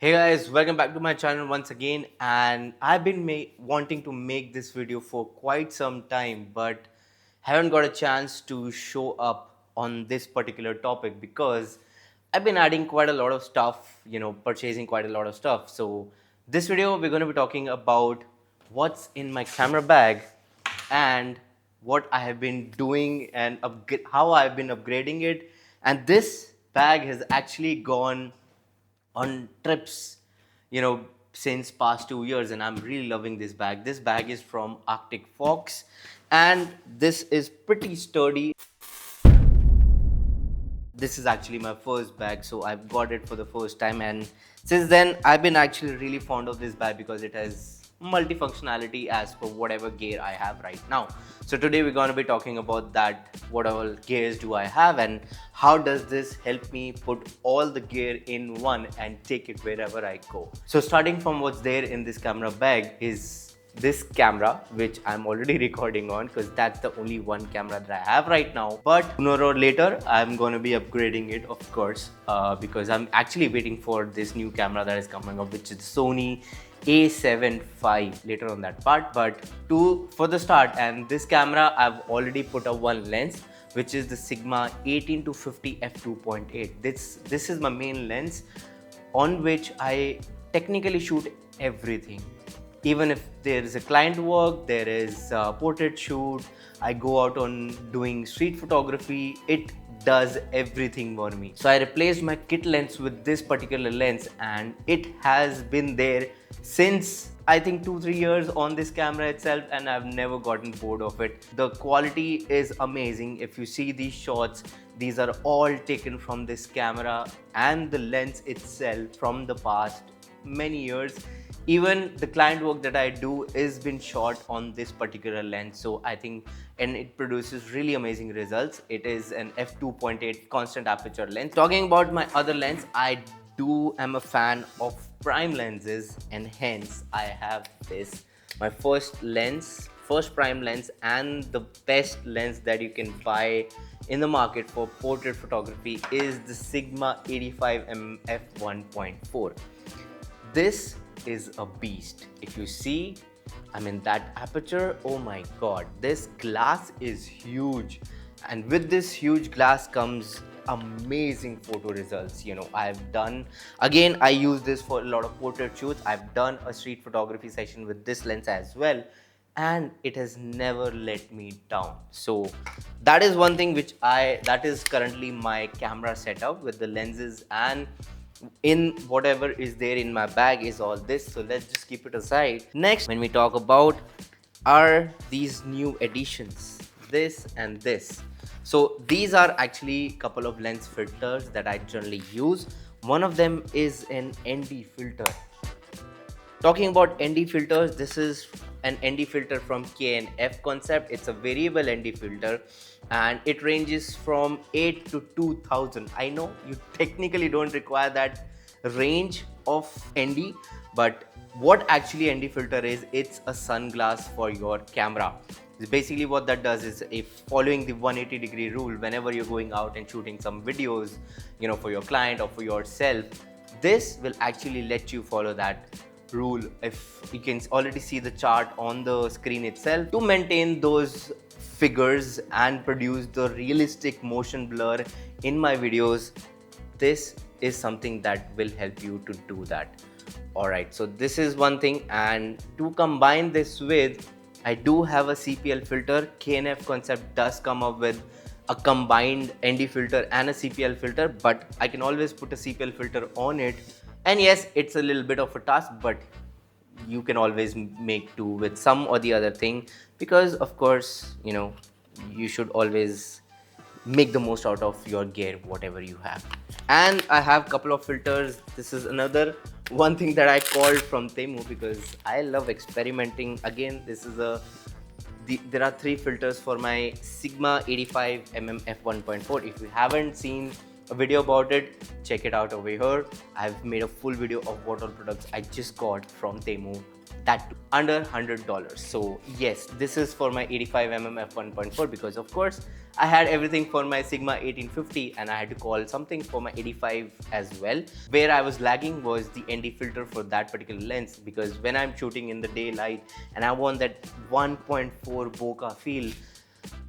Hey guys, welcome back to my channel once again, and I've been wanting to make this video for quite some time but haven't got a chance to show up on this particular topic because I've been adding quite a lot of stuff, purchasing quite a lot of stuff. So this video we're going to be talking about what's in my camera bag and what I have been doing and how I've been upgrading it. And this bag has actually gone on trips, since past 2 years, and I'm really loving this bag. This bag is from Arctic Fox, and this is pretty sturdy. This is actually my first bag, so I've got it for the first time, and since then I've been actually really fond of this bag because it has multifunctionality as per whatever gear I have right now. So today we're going to be talking about that. What all gears do I have and how does this help me put all the gear in one and take it wherever I go. So starting from what's there in this camera bag is this camera, which I'm already recording on because that's the only one camera that I have right now. But sooner or later, I'm going to be upgrading it, of course, because I'm actually waiting for this new camera that is coming up, which is Sony A75. Later on that part. But for the start, and this camera, I've already put a one lens, which is the Sigma 18-50 f2.8. This is my main lens on which I technically shoot everything. Even if there is a client work, there is a portrait shoot, I go out on doing street photography, it does everything for me. So I replaced my kit lens with this particular lens, and it has been there since I think 2-3 years on this camera itself, and I've never gotten bored of it. The quality is amazing. If you see these shots, these are all taken from this camera and the lens itself from the past many years. Even the client work that I do is been shot on this particular lens, so I think, and it produces really amazing results. It is an f2.8 constant aperture lens. Talking about my other lens, I am a fan of prime lenses, and hence I have this, my first prime lens, and the best lens that you can buy in the market for portrait photography is the Sigma 85mm f1.4. This is a beast. If you see, that aperture, oh my god, this glass is huge, and with this huge glass comes amazing photo results. I use this for a lot of portrait shoots. I've done a street photography session with this lens as well, and it has never let me down. So that is one thing that is currently my camera setup with the lenses, and in whatever is there in my bag is all this. So let's just keep it aside. Next, when we talk about are these new additions, this and this. So these are actually a couple of lens filters that I generally use. One of them is an ND filter. Talking about ND filters, this is an ND filter from K&F Concept. It's a variable ND filter, and it ranges from 8 to 2000. I know you technically don't require that range of ND, but what actually ND filter is, it's a sunglass for your camera. Basically what that does is, if following the 180-degree rule, whenever you're going out and shooting some videos, for your client or for yourself, this will actually let you follow that rule. If you can already see the chart on the screen itself, to maintain those figures and produce the realistic motion blur in my videos, this is something that will help you to do that. Alright, so this is one thing, and to combine this with, I do have a CPL filter. K&F Concept does come up with a combined ND filter and a CPL filter, but I can always put a CPL filter on it. And yes, it's a little bit of a task, but you can always make do with some or the other thing, because of course, you should always make the most out of your gear, whatever you have. And I have a couple of filters. This is another one thing that I called from Temu because I love experimenting. Again, this is there are 3 filters for my Sigma 85mm f1.4. If you haven't seen a video about it, check it out over here. I've made a full video of what all products I just got from Temu that too, under $100. So yes, this is for my 85mm f1.4 because of course I had everything for my Sigma 1850 and I had to call something for my 85 as well. Where I was lagging was the ND filter for that particular lens, because when I'm shooting in the daylight and I want that 1.4 bokeh feel,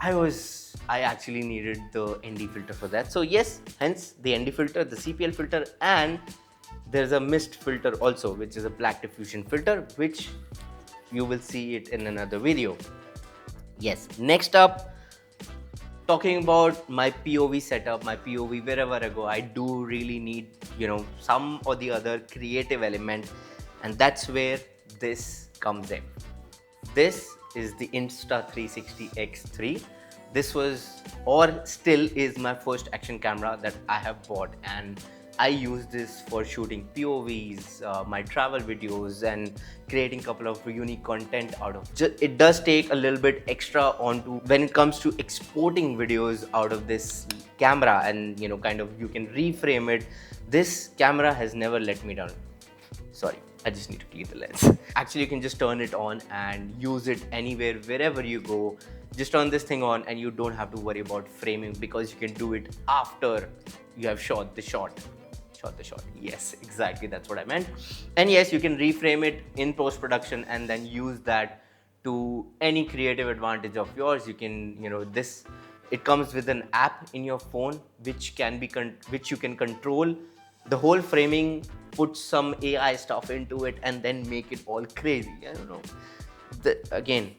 I actually needed the ND filter for that. So yes, hence the ND filter, the CPL filter, and there's a mist filter also, which is a black diffusion filter, which you will see it in another video. Yes, next up, talking about my POV setup, my POV wherever I go, I do really need, some or the other creative element, and that's where this comes in. This is the Insta360 X3. This was, or still is, my first action camera that I have bought, and I use this for shooting POVs, my travel videos, and creating a couple of unique content out of it. It does take a little bit extra onto when it comes to exporting videos out of this camera, and kind of you can reframe it. This camera has never let me down. Sorry, I just need to clean the lens. Actually, you can just turn it on and use it anywhere, wherever you go. Just turn this thing on and you don't have to worry about framing, because you can do it after you have shot the shot. Yes, exactly, that's what I meant. And yes, you can reframe it in post-production and then use that to any creative advantage of yours. You can, it comes with an app in your phone which you can control the whole framing, put some AI stuff into it, and then make it all crazy. I don't know. Again,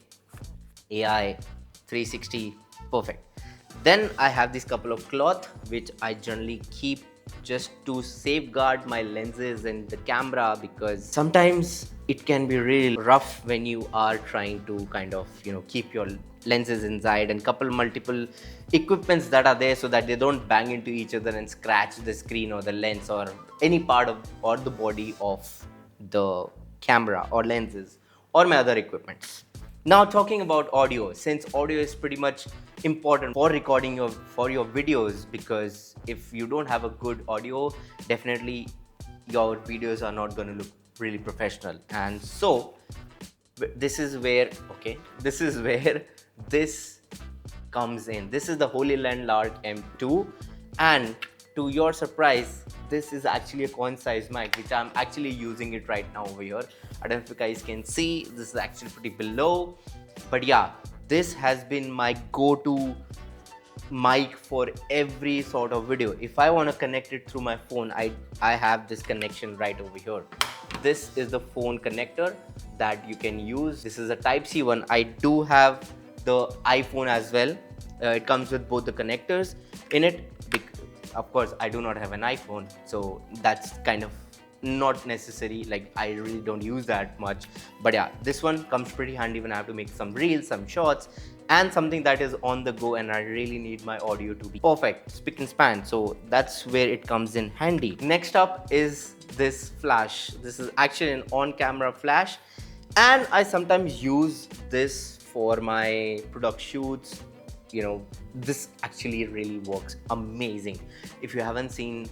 AI 360, perfect. Then I have this couple of cloth which I generally keep just to safeguard my lenses and the camera, because sometimes it can be really rough when you are trying to kind of keep your lenses inside, and multiple equipments that are there so that they don't bang into each other and scratch the screen or the lens or any part of or the body of the camera or lenses or my other equipment. Now, talking about audio, since audio is pretty much important for recording your videos, because if you don't have a good audio, definitely your videos are not going to look really professional. And so this is where this comes in. This is the Holy Land Lark M2, and to your surprise, this is actually a coin size mic, which I'm actually using it right now over here. I don't know if you guys can see, this is actually pretty below, but yeah, this has been my go-to mic for every sort of video. If I want to connect it through my phone, I have this connection right over here. This is the phone connector that you can use. This is a Type-C one. I do have the iPhone as well. It comes with both the connectors in it. Of course, I do not have an iPhone, so that's kind of not necessary. Like, I really don't use that much. But yeah, this one comes pretty handy when I have to make some reels, some shots, and something that is on the go and I really need my audio to be perfect, spick and span. So that's where it comes in handy. Next up is this flash. This is actually an on-camera flash, and I sometimes use this for my product shoots. This actually really works amazing. If you haven't seen,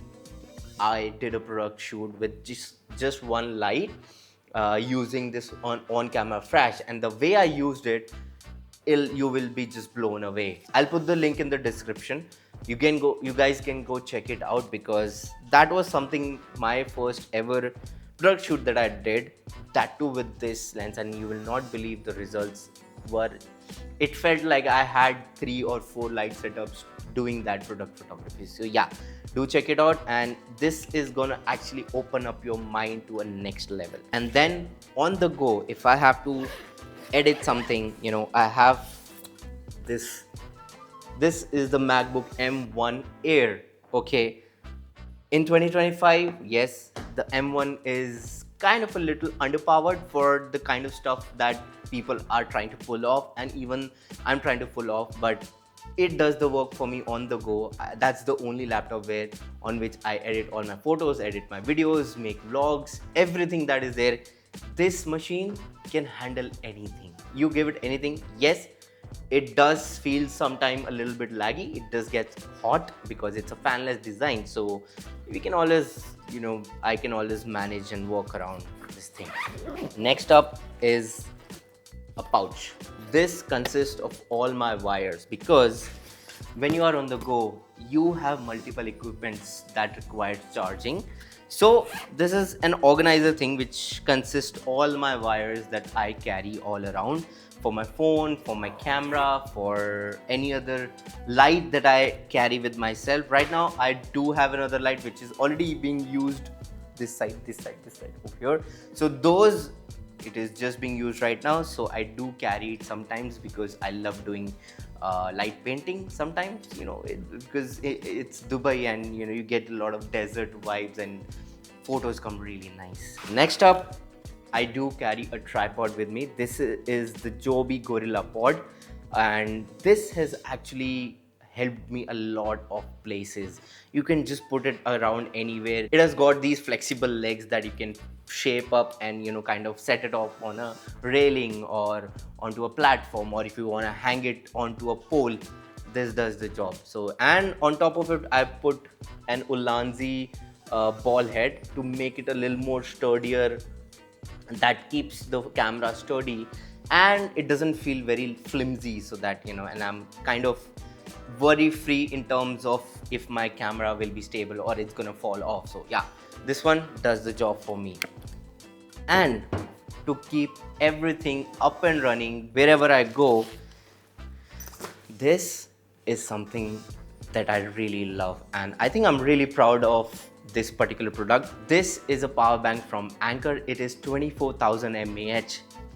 I did a product shoot with just one light using this on-camera flash, and the way I used it, you will be just blown away. I'll put the link in the description. You guys can go check it out, because that was something, my first ever product shoot that I did, that too with this lens, and you will not believe the results were. It felt like I had 3 or 4 light setups doing that product photography. So yeah, do check it out, and this is gonna actually open up your mind to a next level. And then on the go, if I have to edit something, I have this is the MacBook M1 Air. Okay, in 2025, yes, the M1 is kind of a little underpowered for the kind of stuff that people are trying to pull off, and even I'm trying to pull off, but it does the work for me on the go. That's the only laptop on which I edit all my photos, edit my videos, make vlogs, everything that is there. This machine can handle anything. You give it anything. Yes, it does feel sometimes a little bit laggy. It does get hot because it's a fanless design. So we can always, I can always manage and work around this thing. Next up is a pouch. This consists of all my wires because when you are on the go, you have multiple equipments that require charging. So this is an organizer thing which consists all my wires that I carry all around for my phone, for my camera, for any other light that I carry with myself. Right now, I do have another light which is already being used this side over here. So those, it is just being used right now, so I do carry it sometimes because I love doing light painting sometimes, because it's Dubai and you get a lot of desert vibes and photos come really nice. Next up, I do carry a tripod with me. This is the Joby Gorilla Pod, and this has actually helped me a lot of places. You can just put it around anywhere. It has got these flexible legs that you can shape up and kind of set it off on a railing or onto a platform, or if you want to hang it onto a pole, this does the job. So, and on top of it, I put an Ulanzi ball head to make it a little more sturdier. That keeps the camera sturdy and it doesn't feel very flimsy, so that and I'm kind of worry free in terms of if my camera will be stable or it's gonna fall off. So yeah, this one does the job for me. And to keep everything up and running wherever I go, this is something that I really love, and I think I'm really proud of this particular product. This is a power bank from Anker. It is 24,000 mAh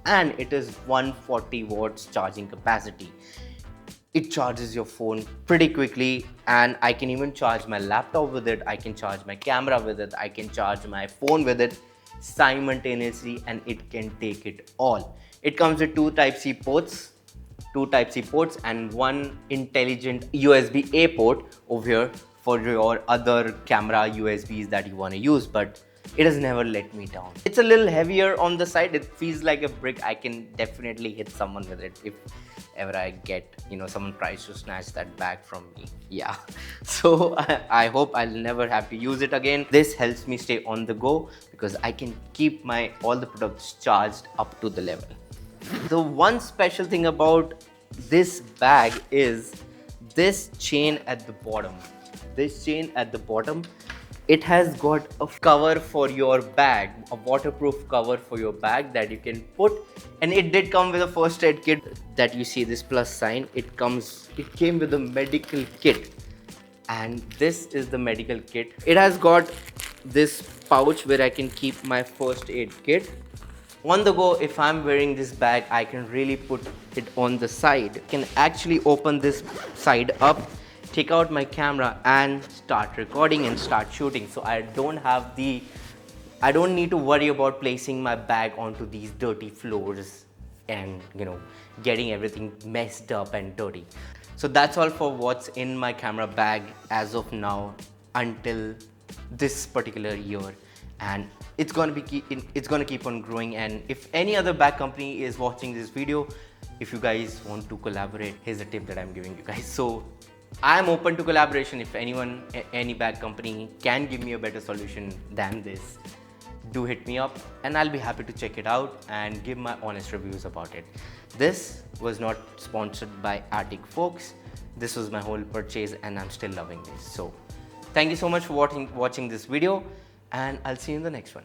and it is 140 watts charging capacity. It charges your phone pretty quickly, and I can even charge my laptop with it. I can charge my camera with it. I can charge my phone with it simultaneously, and it can take it all. It comes with two Type-C ports, and one intelligent USB-A port over here for your other camera USBs that you want to use, but it has never let me down. It's a little heavier on the side. It feels like a brick. I can definitely hit someone with it if ever I get, someone tries to snatch that bag from me. Yeah. So I hope I'll never have to use it again. This helps me stay on the go because I can keep all the products charged up to the level. The one special thing about this bag is this chain at the bottom. It has got a cover for your bag, a waterproof cover for your bag that you can put, and it did come with a first aid kit that you see this plus sign. It came with a medical kit, and this is the medical kit. It has got this pouch where I can keep my first aid kit. On the go, if I'm wearing this bag, I can really put it on the side. I can actually open this side up, take out my camera and start recording and start shooting. So I don't need to worry about placing my bag onto these dirty floors and getting everything messed up and dirty. So that's all for what's in my camera bag as of now until this particular year, and it's gonna keep on growing. And if any other bag company is watching this video, if you guys want to collaborate, here's a tip that I'm giving you guys. So I'm open to collaboration. If any bag company can give me a better solution than this, do hit me up and I'll be happy to check it out and give my honest reviews about it. This was not sponsored by Arctic folks. This was my whole purchase and I'm still loving this. So thank you so much for watching this video, and I'll see you in the next one.